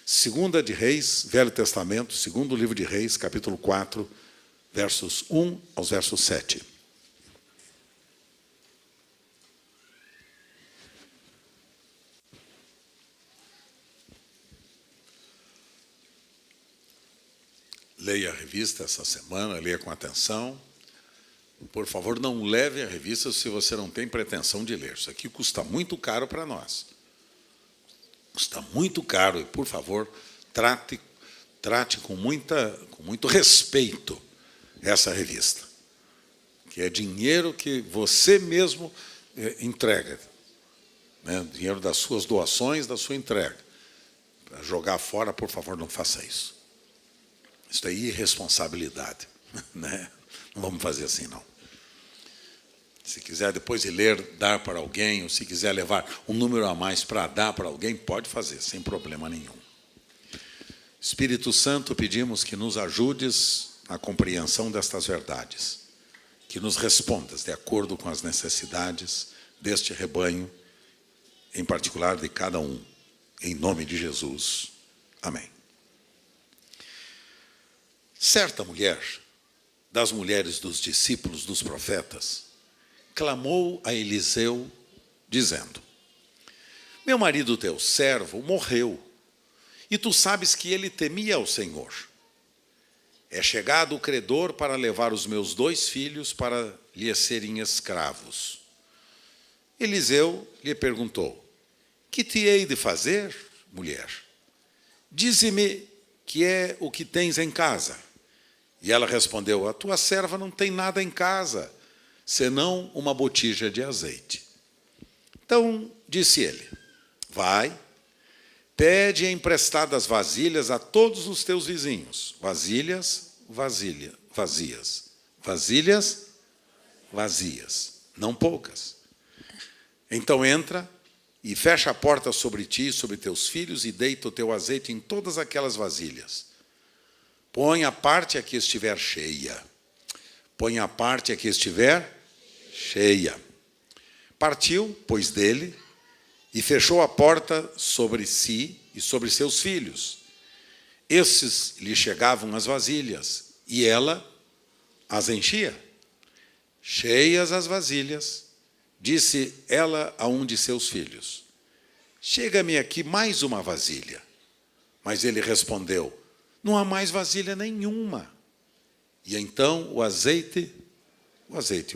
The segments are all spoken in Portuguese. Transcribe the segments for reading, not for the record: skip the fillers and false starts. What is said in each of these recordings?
Segunda de Reis, Velho Testamento, segundo livro de Reis, capítulo 4, versos 1 aos versos 7. Leia a revista essa semana, leia com atenção. Por favor, não leve a revista se você não tem pretensão de ler. Isso aqui custa muito caro para nós. Custa muito caro e, por favor, trate com muito respeito essa revista, que é dinheiro que você mesmo entrega, né? Dinheiro das suas doações, da sua entrega. Para jogar fora, por favor, não faça isso. Isso é irresponsabilidade, né? Não vamos fazer assim, não. Se quiser depois de ler, dar para alguém, ou se quiser levar um número a mais para dar para alguém, pode fazer, sem problema nenhum. Espírito Santo, pedimos que nos ajudes na compreensão destas verdades, que nos respondas de acordo com as necessidades deste rebanho, em particular de cada um, em nome de Jesus. Amém. Certa mulher, das mulheres dos discípulos dos profetas, clamou a Eliseu, dizendo: meu marido, teu servo, morreu, e tu sabes que ele temia ao Senhor. É chegado o credor para levar os meus 2 filhos para lhe serem escravos. Eliseu lhe perguntou: que te hei de fazer, mulher? Dize-me que é o que tens em casa. E ela respondeu: a tua serva não tem nada em casa, senão uma botija de azeite. Então disse ele: vai, pede emprestadas vasilhas a todos os teus vizinhos. Vasilhas vazias, não poucas. Então entra e fecha a porta sobre ti e sobre teus filhos e deita o teu azeite em todas aquelas vasilhas. Põe a parte a que estiver cheia. Põe a parte a que estiver cheia. Partiu, pois, dele, e fechou a porta sobre si e sobre seus filhos. Esses lhe chegavam as vasilhas, e ela as enchia. Cheias as vasilhas, disse ela a um de seus filhos: chega-me aqui mais uma vasilha. Mas ele respondeu: não há mais vasilha nenhuma. E então o azeite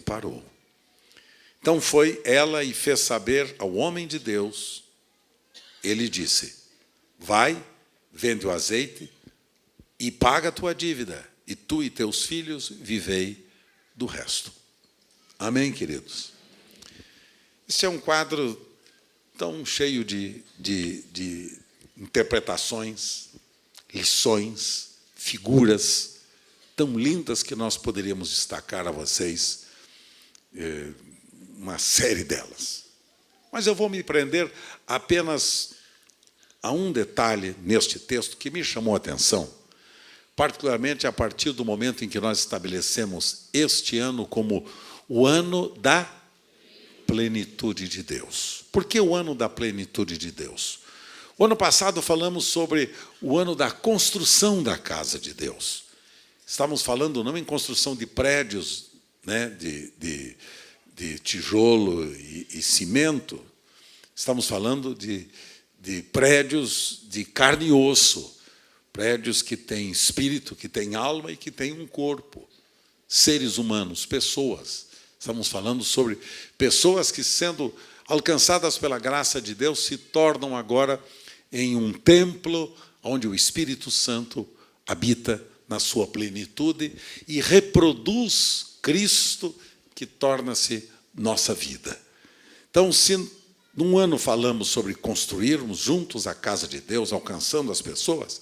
parou. Então foi ela e fez saber ao homem de Deus. Ele disse: vai, vende o azeite e paga a tua dívida, e tu e teus filhos vivei do resto. Amém, queridos? Este é um quadro tão cheio de interpretações, lições, figuras tão lindas que nós poderíamos destacar a vocês uma série delas. Mas eu vou me prender apenas a um detalhe neste texto que me chamou a atenção, particularmente a partir do momento em que nós estabelecemos este ano como o ano da plenitude de Deus. Por que o ano da plenitude de Deus? O ano passado falamos sobre o ano da construção da casa de Deus. Estávamos falando não em construção de prédios, né, de tijolo e cimento. Estamos falando de prédios de carne e osso, prédios que têm espírito, que têm alma e que têm um corpo. Seres humanos, pessoas. Estamos falando sobre pessoas que, sendo alcançadas pela graça de Deus, se tornam agora em um templo onde o Espírito Santo habita na sua plenitude e reproduz Cristo, que torna-se nossa vida. Então, se num ano falamos sobre construirmos juntos a casa de Deus, alcançando as pessoas,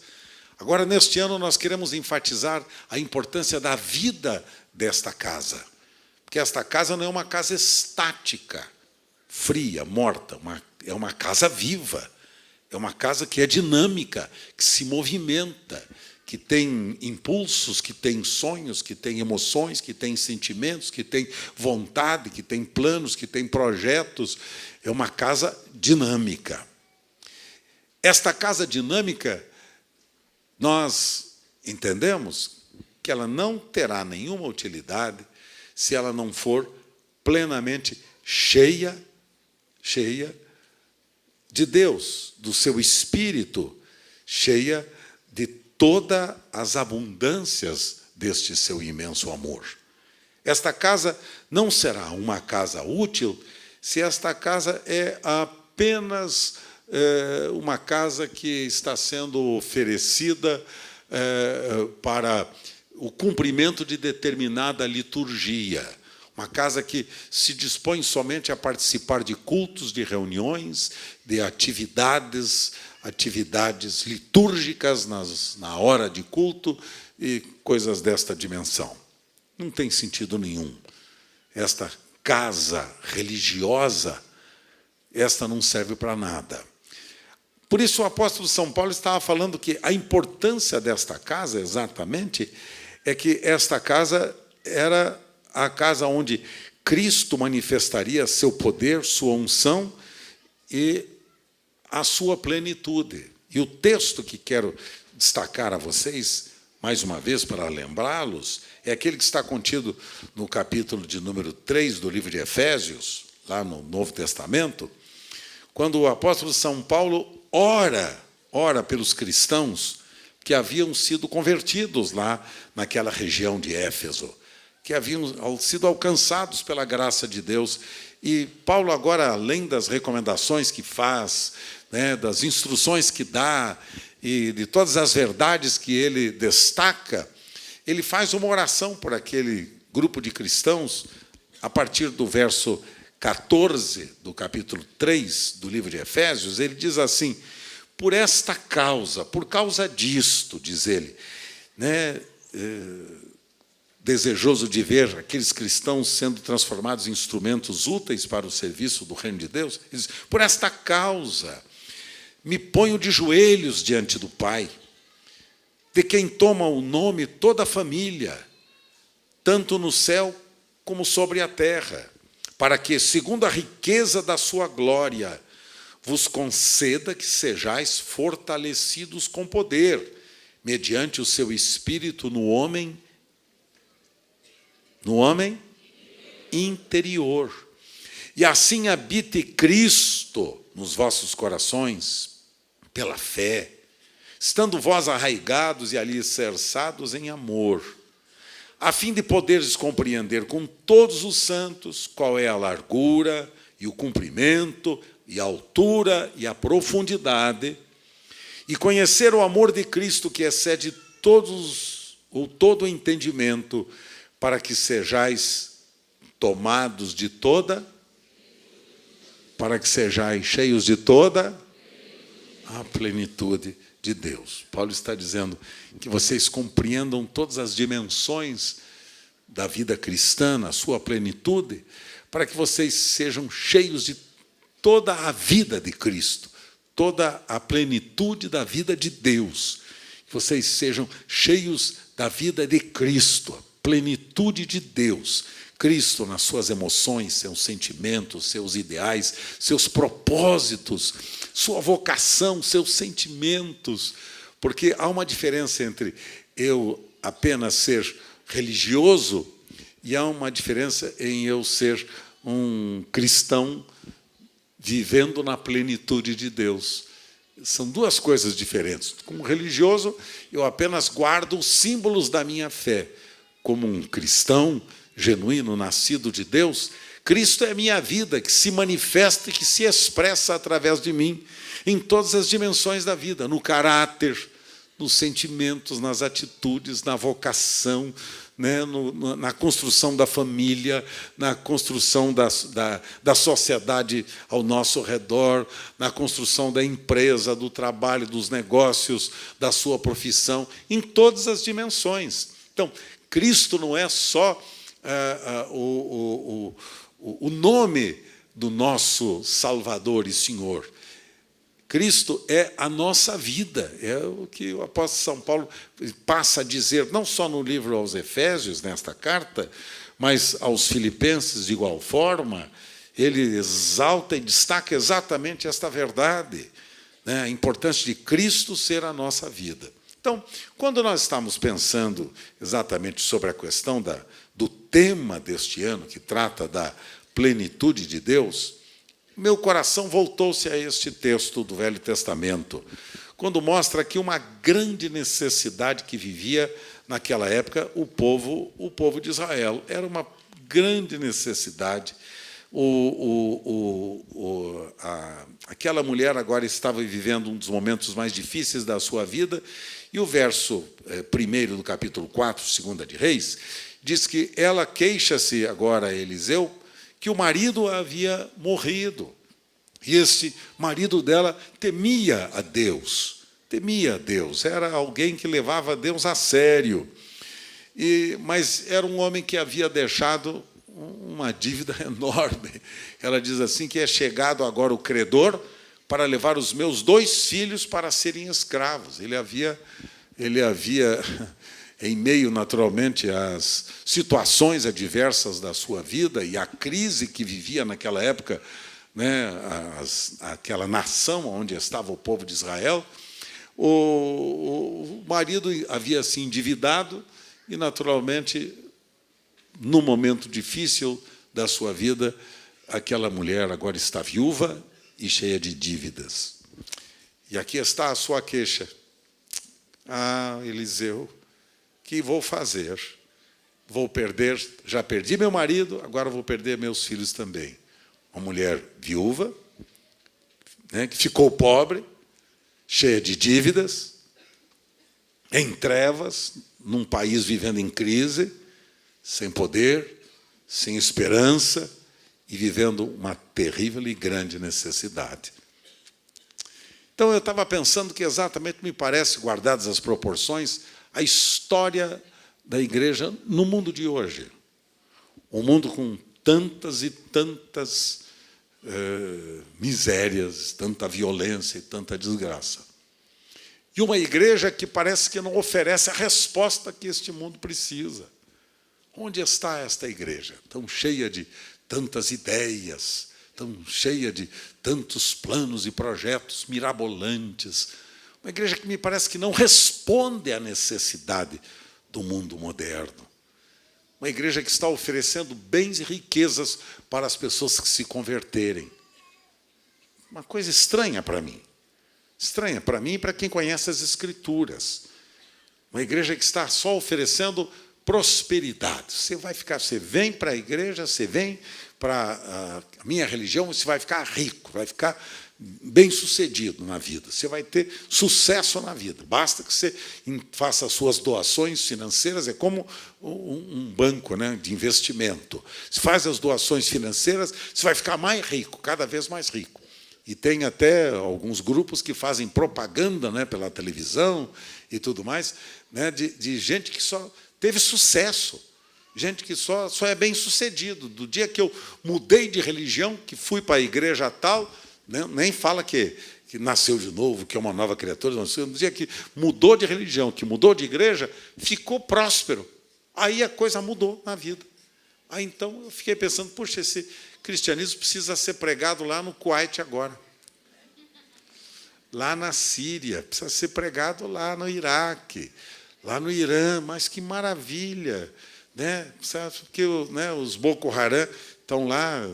agora neste ano nós queremos enfatizar a importância da vida desta casa. Porque esta casa não é uma casa estática, fria, morta, é uma casa viva. É uma casa que é dinâmica, que se movimenta, que tem impulsos, que tem sonhos, que tem emoções, que tem sentimentos, que tem vontade, que tem planos, que tem projetos. É uma casa dinâmica. Esta casa dinâmica, nós entendemos que ela não terá nenhuma utilidade se ela não for plenamente cheia de Deus, do seu Espírito, cheia de todas as abundâncias deste seu imenso amor. Esta casa não será uma casa útil se esta casa é apenas uma casa que está sendo oferecida para o cumprimento de determinada liturgia. Uma casa que se dispõe somente a participar de cultos, de reuniões, de atividades litúrgicas na hora de culto e coisas desta dimensão. Não tem sentido nenhum. Esta casa religiosa, esta não serve para nada. Por isso o apóstolo São Paulo estava falando que a importância desta casa, exatamente, é que esta casa era a casa onde Cristo manifestaria seu poder, sua unção e a sua plenitude. E o texto que quero destacar a vocês, mais uma vez, para lembrá-los, é aquele que está contido no capítulo de número 3 do livro de Efésios, lá no Novo Testamento, quando o apóstolo São Paulo ora pelos cristãos que haviam sido convertidos lá naquela região de Éfeso, que haviam sido alcançados pela graça de Deus. E Paulo agora, além das recomendações que faz, das instruções que dá e de todas as verdades que ele destaca, ele faz uma oração por aquele grupo de cristãos, a partir do verso 14 do capítulo 3 do livro de Efésios. Ele diz assim: por esta causa, por causa disto, diz ele, desejoso de ver aqueles cristãos sendo transformados em instrumentos úteis para o serviço do reino de Deus, ele diz: por esta causa me ponho de joelhos diante do Pai, de quem toma o nome toda a família, tanto no céu como sobre a terra, para que, segundo a riqueza da sua glória, vos conceda que sejais fortalecidos com poder, mediante o seu Espírito no homem interior. E assim habite Cristo nos vossos corações, pela fé, estando vós arraigados e alicerçados em amor, a fim de poderes compreender com todos os santos qual é a largura e o comprimento e a altura e a profundidade, e conhecer o amor de Cristo que excede todo entendimento, para que sejais tomados de toda, para que sejais cheios de toda a plenitude de Deus. Paulo está dizendo que vocês compreendam todas as dimensões da vida cristã, a sua plenitude, para que vocês sejam cheios de toda a vida de Cristo, toda a plenitude da vida de Deus. Que vocês sejam cheios da vida de Cristo, a plenitude de Deus. Cristo nas suas emoções, seus sentimentos, seus ideais, seus propósitos, sua vocação, seus sentimentos. Porque há uma diferença entre eu apenas ser religioso e há uma diferença em eu ser um cristão vivendo na plenitude de Deus. São duas coisas diferentes. Como religioso, eu apenas guardo os símbolos da minha fé. Como um cristão genuíno, nascido de Deus, Cristo é a minha vida, que se manifesta e que se expressa através de mim, em todas as dimensões da vida, no caráter, nos sentimentos, nas atitudes, na vocação, na construção da família, na construção da sociedade ao nosso redor, na construção da empresa, do trabalho, dos negócios, da sua profissão, em todas as dimensões. Então, Cristo não é só o nome do nosso Salvador e Senhor. Cristo é a nossa vida, é o que o apóstolo São Paulo passa a dizer, não só no livro aos Efésios, nesta carta, mas aos Filipenses de igual forma. Ele exalta e destaca exatamente esta verdade, a importância de Cristo ser a nossa vida. Então, quando nós estamos pensando exatamente sobre a questão do tema deste ano, que trata da plenitude de Deus, meu coração voltou-se a este texto do Velho Testamento, quando mostra aqui uma grande necessidade que vivia naquela época o povo de Israel. Era uma grande necessidade. Aquela mulher agora estava vivendo um dos momentos mais difíceis da sua vida, e o verso 1 do capítulo 4, 2 de Reis, diz que ela queixa-se agora a Eliseu que o marido havia morrido. E este marido dela temia a Deus, era alguém que levava Deus a sério. Mas era um homem que havia deixado uma dívida enorme. Ela diz assim, que é chegado agora o credor para levar os meus 2 filhos para serem escravos. Ele havia em meio, naturalmente, às situações adversas da sua vida e à crise que vivia naquela época, né, aquela nação onde estava o povo de Israel, o marido havia se endividado e, naturalmente, no momento difícil da sua vida, aquela mulher agora está viúva e cheia de dívidas. E aqui está a sua queixa. Ah, Eliseu, que vou fazer? Vou perder, já perdi meu marido, agora vou perder meus filhos também. Uma mulher viúva, né, que ficou pobre, cheia de dívidas, em trevas, num país vivendo em crise, sem poder, sem esperança e vivendo uma terrível e grande necessidade. Então, eu estava pensando que exatamente me parece, guardadas as proporções, a história da igreja no mundo de hoje. Um mundo com tantas e tantas misérias, tanta violência e tanta desgraça. E uma igreja que parece que não oferece a resposta que este mundo precisa. Onde está esta igreja? Tão cheia de tantas ideias, tão cheia de tantos planos e projetos mirabolantes. Uma igreja que me parece que não responde à necessidade do mundo moderno. Uma igreja que está oferecendo bens e riquezas para as pessoas que se converterem. Uma coisa estranha para mim. Estranha para mim e para quem conhece as Escrituras. Uma igreja que está só oferecendo prosperidade. Você vem para a igreja, você vem para a minha religião, você vai ficar rico, vai ficar bem-sucedido na vida. Você vai ter sucesso na vida. Basta que você faça as suas doações financeiras, é como um banco, né, de investimento. Se faz as doações financeiras, você vai ficar mais rico, cada vez mais rico. E tem até alguns grupos que fazem propaganda, né, pela televisão e tudo mais, né, de gente que só teve sucesso, gente que só é bem-sucedido. Do dia que eu mudei de religião, que fui para a igreja tal, né, nem fala que nasceu de novo, que é uma nova criatura. No dia que mudou de religião, que mudou de igreja, ficou próspero. Aí a coisa mudou na vida. Aí então eu fiquei pensando, puxa, esse cristianismo precisa ser pregado lá no Kuwait agora. Lá na Síria, precisa ser pregado lá no Iraque, lá no Irã, mas que maravilha, né? Porque os Boko Haram estão lá,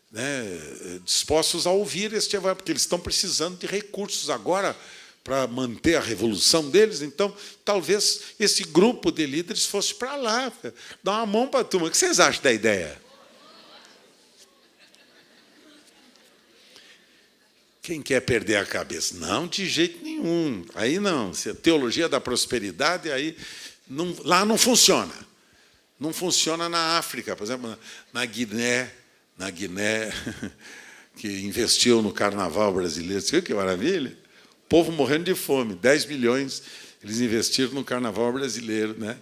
né, dispostos a ouvir este evangelho, porque eles estão precisando de recursos agora para manter a revolução deles. Então, talvez esse grupo de líderes fosse para lá, dar uma mão para a turma. O que vocês acham da ideia? Quem quer perder a cabeça? Não, de jeito nenhum. Aí não. Se a teologia da prosperidade, aí não, lá não funciona. Não funciona na África, por exemplo, na Guiné, que investiu no carnaval brasileiro. Você viu que maravilha? O povo morrendo de fome, 10 milhões eles investiram no carnaval brasileiro, né?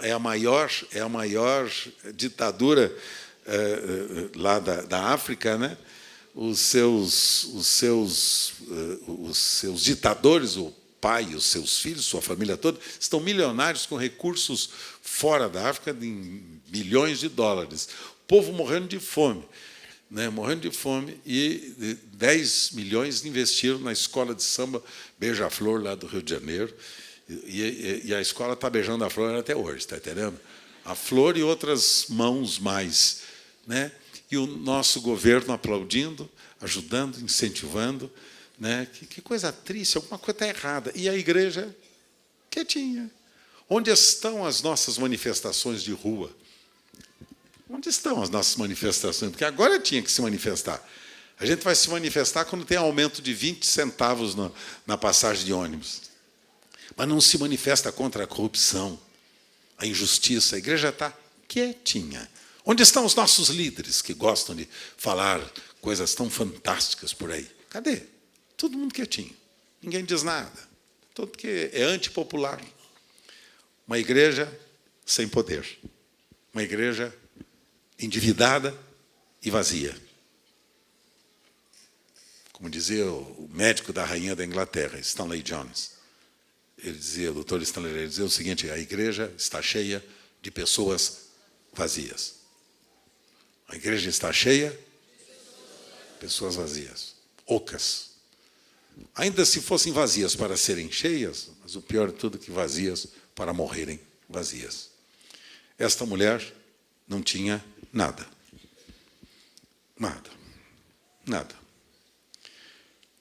É a maior ditadura lá da África, né? Os seus ditadores, o pai e os seus filhos, sua família toda, estão milionários com recursos fora da África em bilhões de dólares. O povo morrendo de fome, né? Morrendo de fome, e 10 milhões investiram na escola de samba Beija-Flor, lá do Rio de Janeiro, E a escola está beijando a flor até hoje, está entendendo? A flor e outras mãos mais, né? E o nosso governo aplaudindo, ajudando, incentivando, né? Que coisa triste, alguma coisa está errada. E a igreja quietinha. Onde estão as nossas manifestações de rua? Onde estão as nossas manifestações? Porque agora tinha que se manifestar. A gente vai se manifestar quando tem aumento de 20 centavos na passagem de ônibus. Mas não se manifesta contra a corrupção, a injustiça. A igreja está quietinha. Onde estão os nossos líderes que gostam de falar coisas tão fantásticas por aí? Cadê? Todo mundo quietinho. Ninguém diz nada. Tudo porque é antipopular. Uma igreja sem poder. Uma igreja endividada e vazia. Como dizia o médico da rainha da Inglaterra, Stanley Jones. Ele dizia, o doutor Stanley, ele dizia o seguinte: a igreja está cheia de pessoas vazias. A igreja está cheia de pessoas vazias, ocas. Ainda se fossem vazias para serem cheias, mas o pior de tudo é que vazias para morrerem vazias. Esta mulher não tinha nada. Nada. Nada.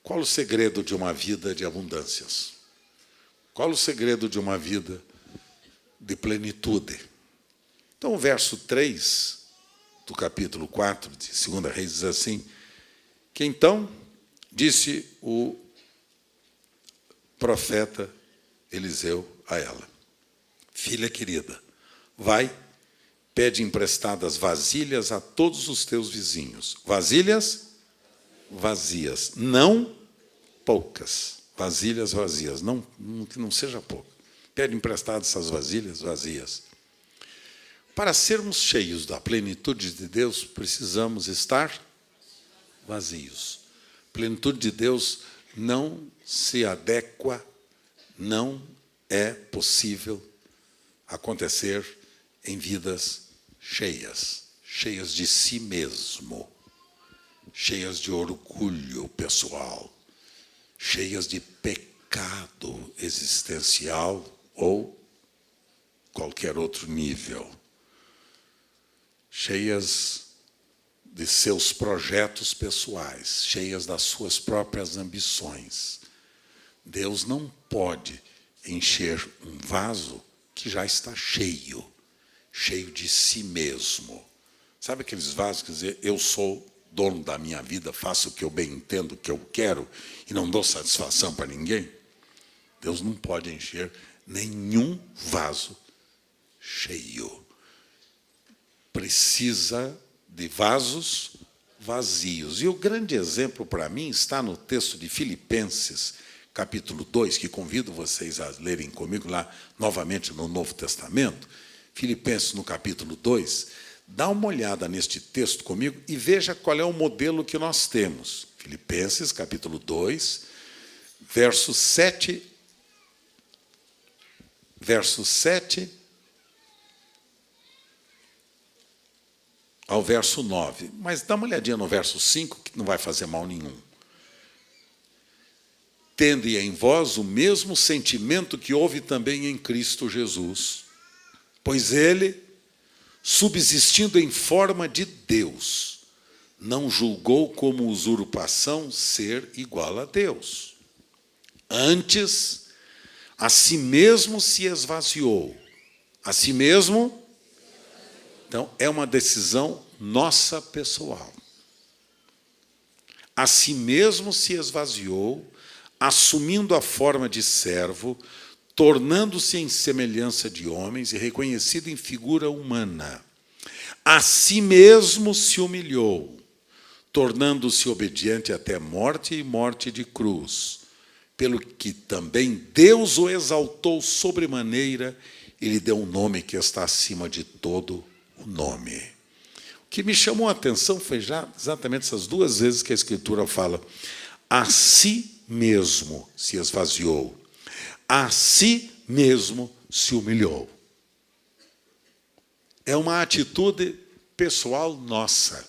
Qual o segredo de uma vida de abundâncias? Qual o segredo de uma vida de plenitude? Então, o verso 3 do capítulo 4 de 2 Reis diz assim, que então disse o profeta Eliseu a ela: filha querida, vai, pede emprestadas vasilhas a todos os teus vizinhos. Vasilhas vazias, não poucas. Vasilhas vazias, que não seja pouco. Pede emprestadas essas vasilhas vazias. Para sermos cheios da plenitude de Deus, precisamos estar vazios. Plenitude de Deus não se adequa, não é possível acontecer em vidas cheias, cheias de si mesmo, cheias de orgulho pessoal, cheias de pecado existencial ou qualquer outro nível, cheias de seus projetos pessoais, cheias das suas próprias ambições. Deus não pode encher um vaso que já está cheio, cheio de si mesmo. Sabe aqueles vasos que dizem, eu sou dono da minha vida, faço o que eu bem entendo, o que eu quero, e não dou satisfação para ninguém? Deus não pode encher nenhum vaso cheio. Precisa de vasos vazios. E o grande exemplo para mim está no texto de Filipenses, capítulo 2, que convido vocês a lerem comigo lá, novamente no Novo Testamento. Filipenses, no capítulo 2, dá uma olhada neste texto comigo e veja qual é o modelo que nós temos. Filipenses, capítulo 2, verso 7 ao verso 9. Mas dá uma olhadinha no verso 5, que não vai fazer mal nenhum. Tende em vós o mesmo sentimento que houve também em Cristo Jesus, pois ele, subsistindo em forma de Deus, não julgou como usurpação ser igual a Deus. Antes, a si mesmo se esvaziou. A si mesmo. Então, é uma decisão nossa pessoal. A si mesmo se esvaziou, assumindo a forma de servo, tornando-se em semelhança de homens e reconhecido em figura humana. A si mesmo se humilhou, tornando-se obediente até morte e morte de cruz, pelo que também Deus o exaltou sobremaneira e lhe deu um nome que está acima de todo o nome. O que me chamou a atenção foi já exatamente essas duas vezes que a Escritura fala: a si mesmo se esvaziou, a si mesmo se humilhou. É uma atitude pessoal nossa.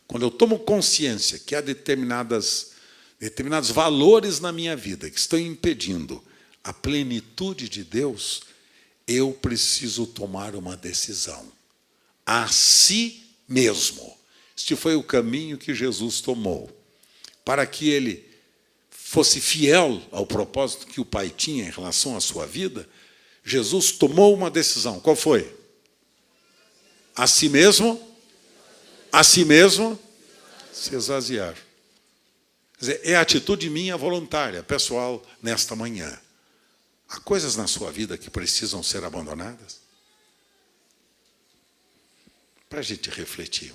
Quando eu tomo consciência que há determinados valores na minha vida que estão impedindo a plenitude de Deus, eu preciso tomar uma decisão. A si mesmo. Este foi o caminho que Jesus tomou. Para que ele fosse fiel ao propósito que o Pai tinha em relação à sua vida, Jesus tomou uma decisão. Qual foi? A si mesmo se esvaziar. Quer dizer, é a atitude minha voluntária, pessoal, nesta manhã. Há coisas na sua vida que precisam ser abandonadas? Para a gente refletir,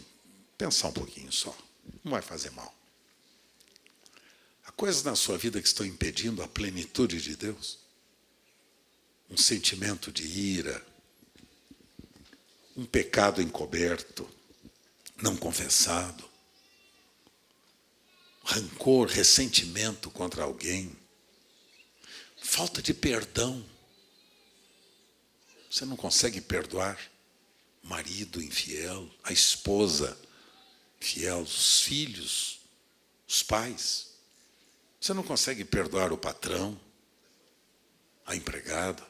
pensar um pouquinho só. Não vai fazer mal. Há coisas na sua vida que estão impedindo a plenitude de Deus? Um sentimento de ira, um pecado encoberto, não confessado, rancor, ressentimento contra alguém, falta de perdão. Você não consegue perdoar o marido infiel, a esposa infiel, os filhos, os pais. Você não consegue perdoar o patrão, a empregada,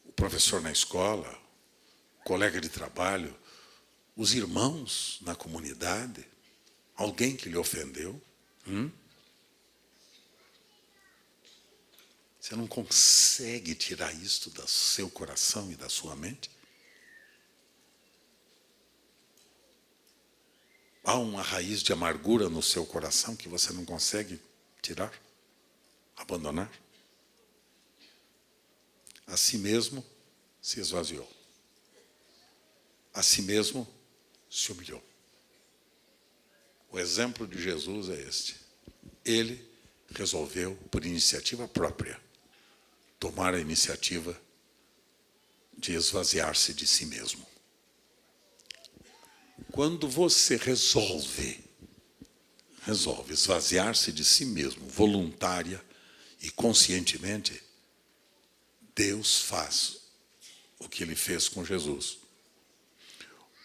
o professor na escola, o colega de trabalho, os irmãos na comunidade, alguém que lhe ofendeu. Você não consegue tirar isto do seu coração e da sua mente? Há uma raiz de amargura no seu coração que você não consegue tirar, abandonar? A si mesmo se esvaziou. A si mesmo se humilhou. O exemplo de Jesus é este. Ele resolveu, por iniciativa própria, tomar a iniciativa de esvaziar-se de si mesmo. Quando você resolve esvaziar-se de si mesmo, voluntária e conscientemente, Deus faz o que Ele fez com Jesus.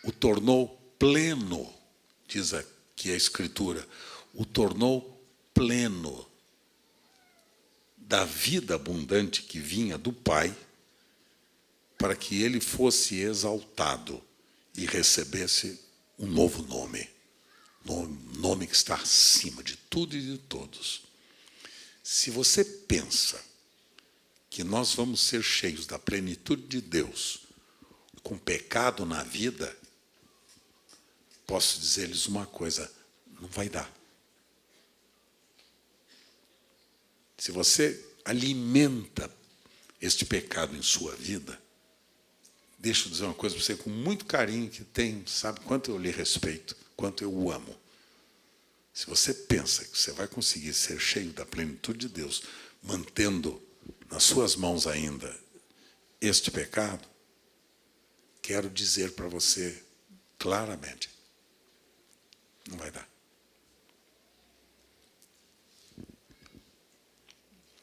O tornou pleno, diz aqui a Escritura, o tornou pleno da vida abundante que vinha do Pai, para que ele fosse exaltado e recebesse um novo nome, nome que está acima de tudo e de todos. Se você pensa que nós vamos ser cheios da plenitude de Deus, com pecado na vida, posso dizer-lhes uma coisa, não vai dar. Se você alimenta este pecado em sua vida, deixa eu dizer uma coisa para você com muito carinho, que tem, sabe quanto eu lhe respeito, quanto eu o amo. Se você pensa que você vai conseguir ser cheio da plenitude de Deus, mantendo nas suas mãos ainda este pecado, quero dizer para você claramente, não vai dar.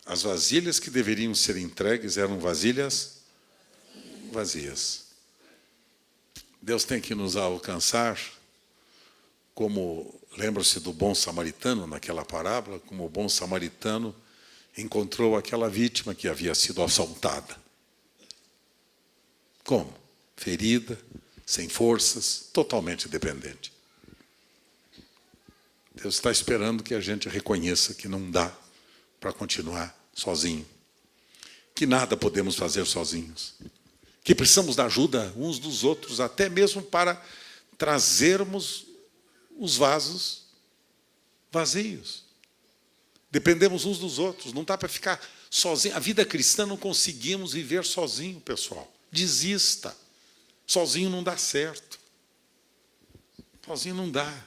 As vasilhas que deveriam ser entregues eram vasilhas vazias. Deus tem que nos alcançar, como lembra-se do bom samaritano naquela parábola, como o bom samaritano encontrou aquela vítima que havia sido assaltada. Como? Ferida, sem forças, totalmente dependente. Deus está esperando que a gente reconheça que não dá para continuar sozinho, que nada podemos fazer sozinhos, que precisamos da ajuda uns dos outros, até mesmo para trazermos os vasos vazios. Dependemos uns dos outros, não dá para ficar sozinho. A vida cristã não conseguimos viver sozinho, pessoal. Desista. Sozinho não dá certo. Sozinho não dá.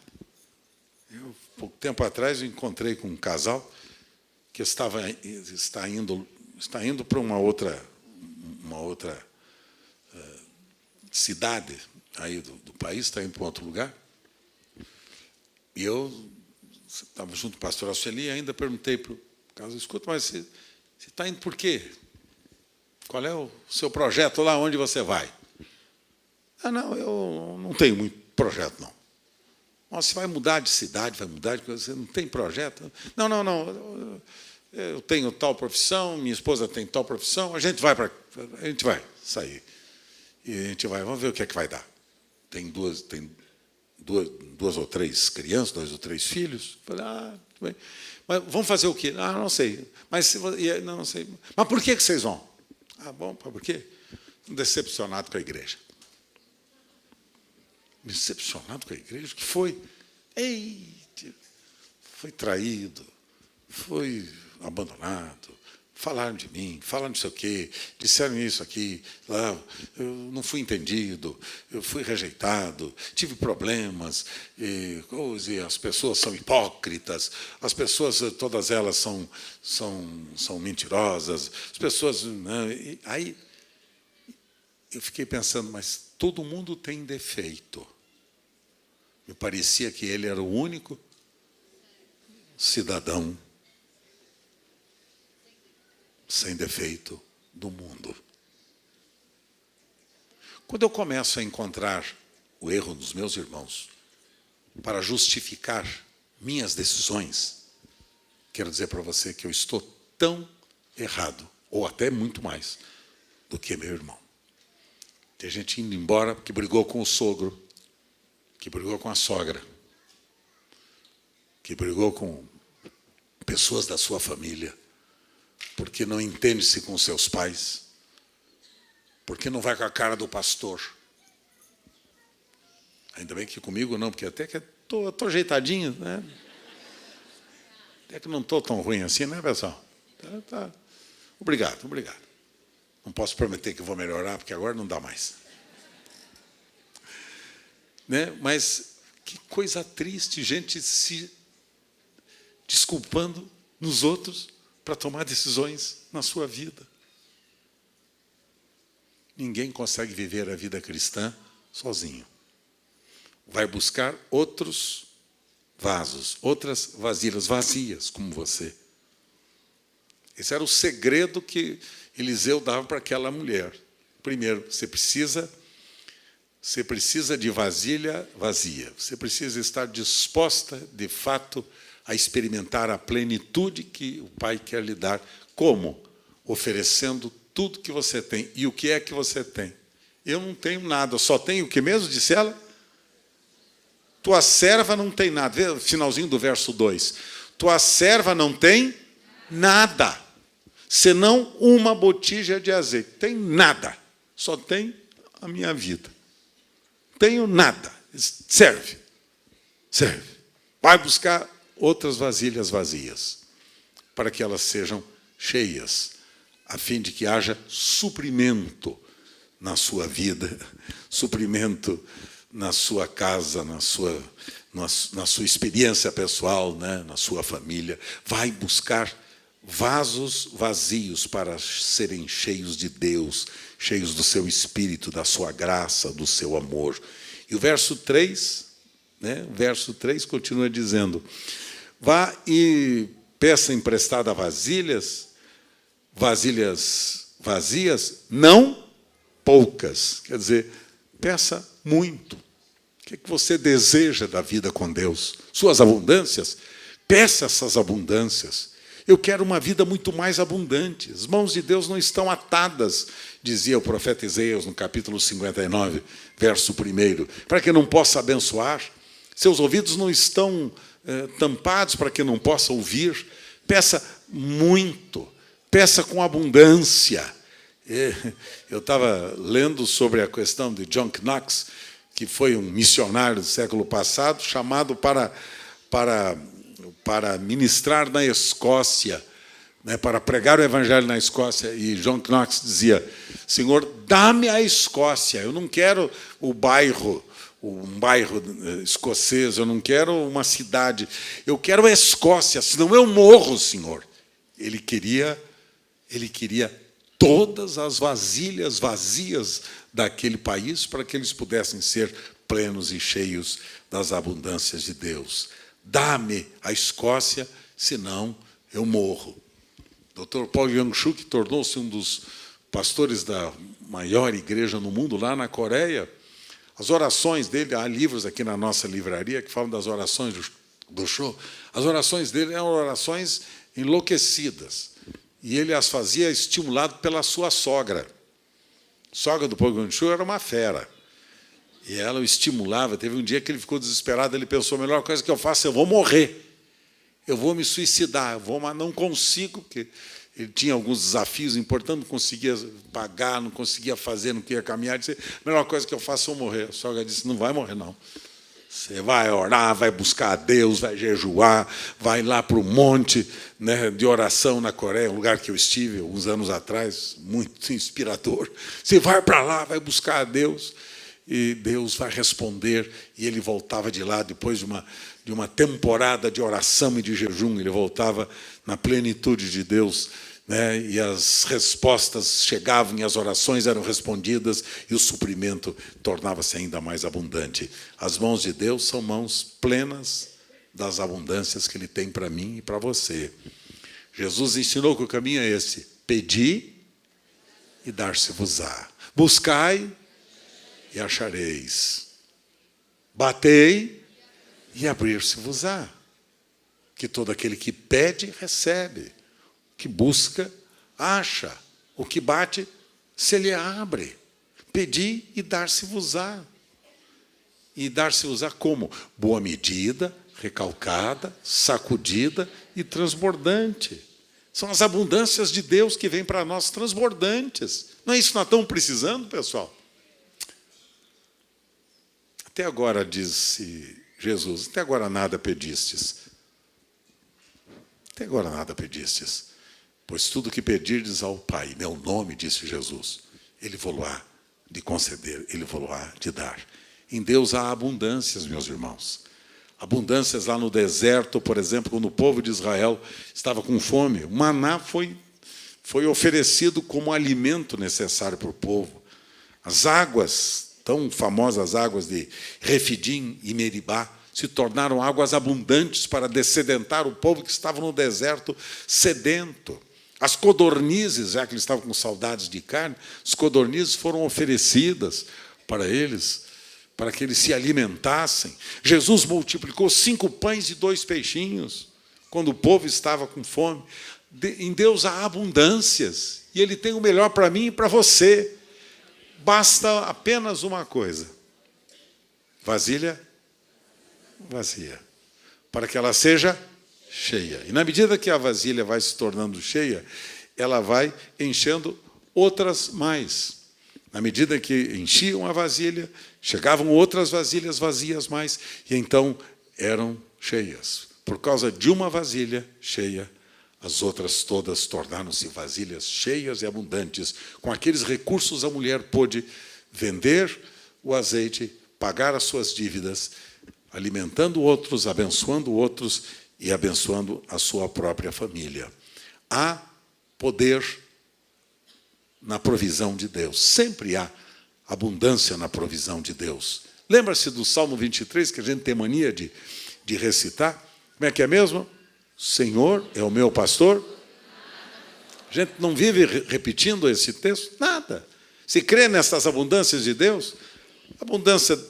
Pouco tempo atrás, eu encontrei com um casal que está indo para uma outra cidade aí do país, está indo para outro lugar. E eu estava junto com o pastor Alceli e ainda perguntei para o casal, escuta, mas você está indo por quê? Qual é o seu projeto lá, onde você vai? Não, eu não tenho muito projeto, não. Você vai mudar de cidade, vai mudar de coisa, você não tem projeto? Não. eu tenho tal profissão, minha esposa tem tal profissão, a gente vai sair. E a gente vai, vamos ver o que é que vai dar. Tem duas ou três crianças, 2 ou 3 filhos. Falei, tudo bem. Mas vamos fazer o quê? Não sei. Mas não sei. Mas por que vocês vão? Bom, por quê? Decepcionado com a igreja. Decepcionado com a igreja? O que foi? Foi traído, foi abandonado, falaram de mim, falaram não sei o quê, disseram isso aqui, lá, eu não fui entendido, eu fui rejeitado, tive problemas, e as pessoas são hipócritas, as pessoas, todas elas são mentirosas, as pessoas... Né, aí eu fiquei pensando, mas todo mundo tem defeito. Me parecia que ele era o único cidadão sem defeito do mundo. Quando eu começo a encontrar o erro dos meus irmãos para justificar minhas decisões, quero dizer para você que eu estou tão errado, ou até muito mais, do que meu irmão. Tem gente indo embora que brigou com o sogro, que brigou com a sogra, que brigou com pessoas da sua família, porque não entende-se com seus pais, porque não vai com a cara do pastor. Ainda bem que comigo não, porque até que estou ajeitadinho, né? Até que não estou tão ruim assim, né, pessoal? Tá. Obrigado. Não posso prometer que vou melhorar, porque agora não dá mais. Né? Mas que coisa triste, gente se desculpando nos outros para tomar decisões na sua vida. Ninguém consegue viver a vida cristã sozinho. Vai buscar outros vasos, outras vasilhas vazias como você. Esse era o segredo que Eliseu dava para aquela mulher. Primeiro, você precisa de vasilha vazia. Você precisa estar disposta, de fato, a experimentar a plenitude que o Pai quer lhe dar. Como? Oferecendo tudo que você tem. E o que é que você tem? Eu não tenho nada, só tenho o que mesmo, disse ela? Tua serva não tem nada. Vê o finalzinho do verso 2. Tua serva não tem nada, senão uma botija de azeite. Tem nada, só tem a minha vida. Tenho nada. Serve. Vai buscar outras vasilhas vazias, para que elas sejam cheias, a fim de que haja suprimento na sua vida, suprimento na sua casa, na sua experiência pessoal, né? Na sua família. Vai buscar vasos vazios para serem cheios de Deus, cheios do seu Espírito, da sua graça, do seu amor. E o verso 3, né? O verso 3 continua dizendo: vá e peça emprestada vasilhas vazias, não poucas. Quer dizer, peça muito. O que é que você deseja da vida com Deus? Suas abundâncias? Peça essas abundâncias. Eu quero uma vida muito mais abundante. As mãos de Deus não estão atadas, dizia o profeta Isaías no capítulo 59, verso 1, para que não possa abençoar. Seus ouvidos não estão tampados para que não possa ouvir. Peça muito, peça com abundância. Eu estava lendo sobre a questão de John Knox, que foi um missionário do século passado, chamado para ministrar na Escócia, né, para pregar o evangelho na Escócia. E John Knox dizia: Senhor, dá-me a Escócia, eu não quero um bairro escocês, eu não quero uma cidade, eu quero a Escócia, senão eu morro, Senhor. Ele queria todas as vasilhas vazias daquele país para que eles pudessem ser plenos e cheios das abundâncias de Deus. Dá-me a Escócia, senão eu morro. Dr. Paul Young-Suk tornou-se um dos pastores da maior igreja no mundo, lá na Coreia. As orações dele, há livros aqui na nossa livraria que falam das orações do show. As orações dele eram orações enlouquecidas. E ele as fazia estimulado pela sua sogra. A sogra do Pogonchu era uma fera. E ela o estimulava. Teve um dia que ele ficou desesperado, ele pensou, a melhor coisa que eu faço, eu vou morrer. Eu vou me suicidar, mas não consigo, porque ele tinha alguns desafios importantes, não conseguia pagar, não conseguia fazer, não queria caminhar. Disse, a melhor coisa que eu faço é eu morrer. A sogra disse, não vai morrer, não. Você vai orar, vai buscar a Deus, vai jejuar, vai lá para o monte, né, de oração na Coreia, um lugar que eu estive alguns anos atrás, muito inspirador. Você vai para lá, vai buscar a Deus, e Deus vai responder. E ele voltava de lá, depois de uma temporada de oração e de jejum, ele voltava na plenitude de Deus, né, e as respostas chegavam, e as orações eram respondidas, e o suprimento tornava-se ainda mais abundante. As mãos de Deus são mãos plenas das abundâncias que Ele tem para mim e para você. Jesus ensinou que o caminho é esse: pedi e dar-se-vos-á. Buscai e achareis. Batei e abrir-se-vos-á. Que todo aquele que pede, recebe. Que busca, acha. O que bate, se lhe abre. Pedi e dar-se-vos-á. E dar-se-vos-á como? Boa medida, recalcada, sacudida e transbordante. São as abundâncias de Deus que vêm para nós transbordantes. Não é isso que nós estamos precisando, pessoal? Até agora, disse Jesus, até agora nada pedistes. Até agora nada pedistes. Pois tudo que pedirdes ao Pai, em meu nome, disse Jesus, Ele vou-lo-á de conceder, Ele vou-lo-á de dar. Em Deus há abundâncias, meus irmãos. Abundâncias lá no deserto, por exemplo, quando o povo de Israel estava com fome. O maná foi oferecido como alimento necessário para o povo. As águas, tão famosas águas de Refidim e Meribá, se tornaram águas abundantes para dessedentar o povo que estava no deserto sedento. As codornizes, já que eles estavam com saudades de carne, as codornizes foram oferecidas para eles, para que eles se alimentassem. Jesus multiplicou 5 pães e 2 peixinhos, quando o povo estava com fome. Em Deus há abundâncias, e Ele tem o melhor para mim e para você. Basta apenas uma coisa: vasilha vazia, para que ela seja cheia. E na medida que a vasilha vai se tornando cheia, ela vai enchendo outras mais. Na medida que enchiam a vasilha, chegavam outras vasilhas vazias mais, e então eram cheias. Por causa de uma vasilha cheia, as outras todas tornaram-se vasilhas cheias e abundantes. Com aqueles recursos, a mulher pôde vender o azeite, pagar as suas dívidas, alimentando outros, abençoando outros e abençoando a sua própria família. Há poder na provisão de Deus. Sempre há abundância na provisão de Deus. Lembra-se do Salmo 23, que a gente tem mania de recitar? Como é que é mesmo? Senhor é o meu pastor. A gente não vive repetindo esse texto? Nada. Se crê nessas abundâncias de Deus, abundância do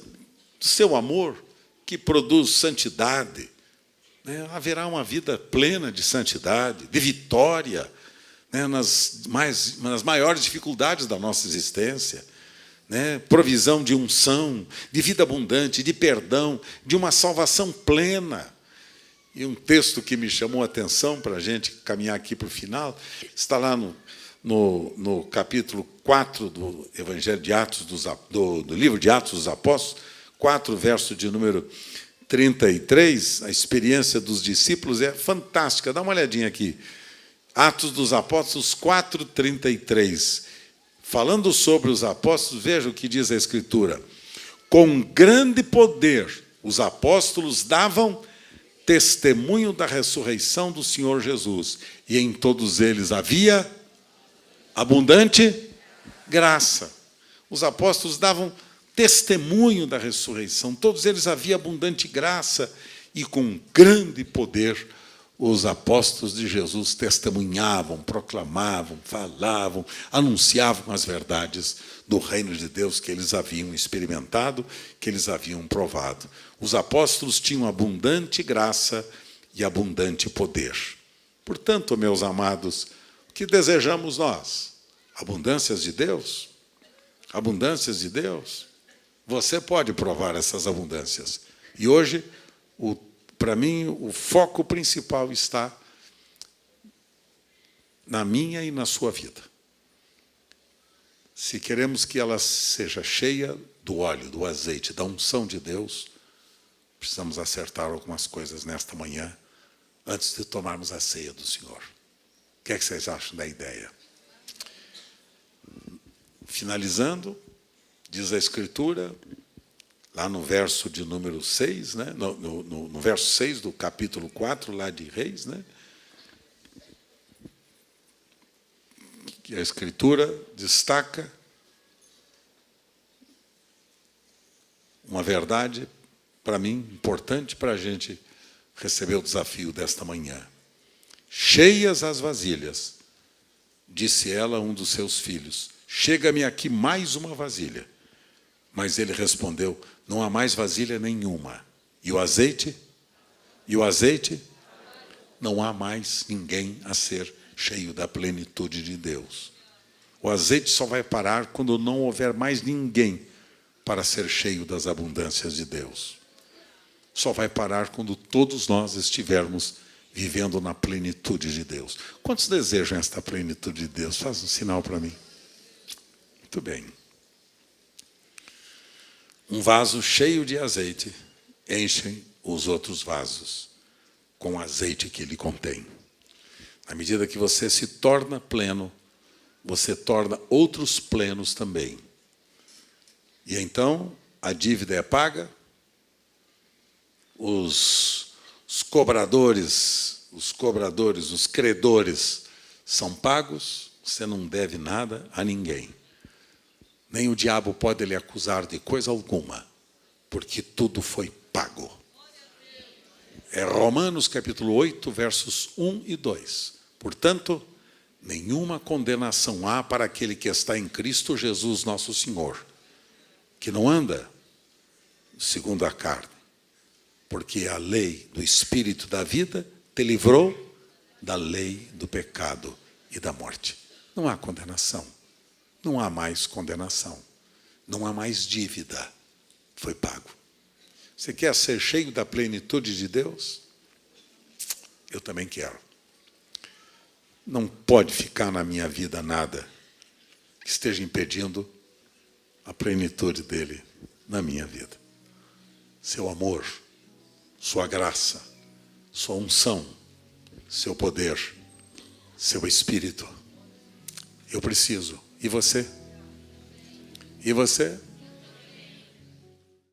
seu amor, que produz santidade, né? Haverá uma vida plena de santidade, de vitória, né? nas maiores dificuldades da nossa existência, né? Provisão de unção, de vida abundante, de perdão, de uma salvação plena. E um texto que me chamou a atenção para a gente caminhar aqui para o final, está lá no capítulo 4 do Evangelho de Atos, do livro de Atos dos Apóstolos, 4, verso de número 33, a experiência dos discípulos é fantástica. Dá uma olhadinha aqui. Atos dos Apóstolos 4, 33. Falando sobre os apóstolos, veja o que diz a Escritura. Com grande poder, os apóstolos davam testemunho da ressurreição do Senhor Jesus. E em todos eles havia abundante graça. Os apóstolos davam testemunho da ressurreição. Todos eles havia abundante graça e com grande poder os apóstolos de Jesus testemunhavam, proclamavam, falavam, anunciavam as verdades do reino de Deus que eles haviam experimentado, que eles haviam provado. Os apóstolos tinham abundante graça e abundante poder. Portanto, meus amados, o que desejamos nós? Abundâncias de Deus? Abundâncias de Deus? Você pode provar essas abundâncias. E hoje, para mim, o foco principal está na minha e na sua vida. Se queremos que ela seja cheia do óleo, do azeite, da unção de Deus, precisamos acertar algumas coisas nesta manhã, antes de tomarmos a ceia do Senhor. O que é que vocês acham da ideia? Finalizando, diz a Escritura, lá no verso de número 6, né? no verso 6 do capítulo 4, lá de Reis, né? Que a Escritura destaca uma verdade, para mim, importante para a gente receber o desafio desta manhã. Cheias as vasilhas, disse ela a um dos seus filhos, chega-me aqui mais uma vasilha. Mas ele respondeu, não há mais vasilha nenhuma. E o azeite? E o azeite? Não há mais ninguém a ser cheio da plenitude de Deus. O azeite só vai parar quando não houver mais ninguém para ser cheio das abundâncias de Deus. Só vai parar quando todos nós estivermos vivendo na plenitude de Deus. Quantos desejam esta plenitude de Deus? Faz um sinal para mim. Muito bem. Um vaso cheio de azeite enche os outros vasos com o azeite que ele contém. À medida que você se torna pleno, você torna outros plenos também. E então, a dívida é paga, os cobradores, os credores são pagos, você não deve nada a ninguém. Nem o diabo pode lhe acusar de coisa alguma, porque tudo foi pago. É Romanos capítulo 8, versos 1 e 2. Portanto, nenhuma condenação há para aquele que está em Cristo Jesus nosso Senhor, que não anda segundo a carne, porque a lei do Espírito da vida te livrou da lei do pecado e da morte. Não há condenação, não há mais condenação, não há mais dívida, foi pago. Você quer ser cheio da plenitude de Deus? Eu também quero. Não pode ficar na minha vida nada que esteja impedindo a plenitude dele na minha vida. Seu amor, sua graça, sua unção, seu poder, seu espírito. Eu preciso. E você? E você?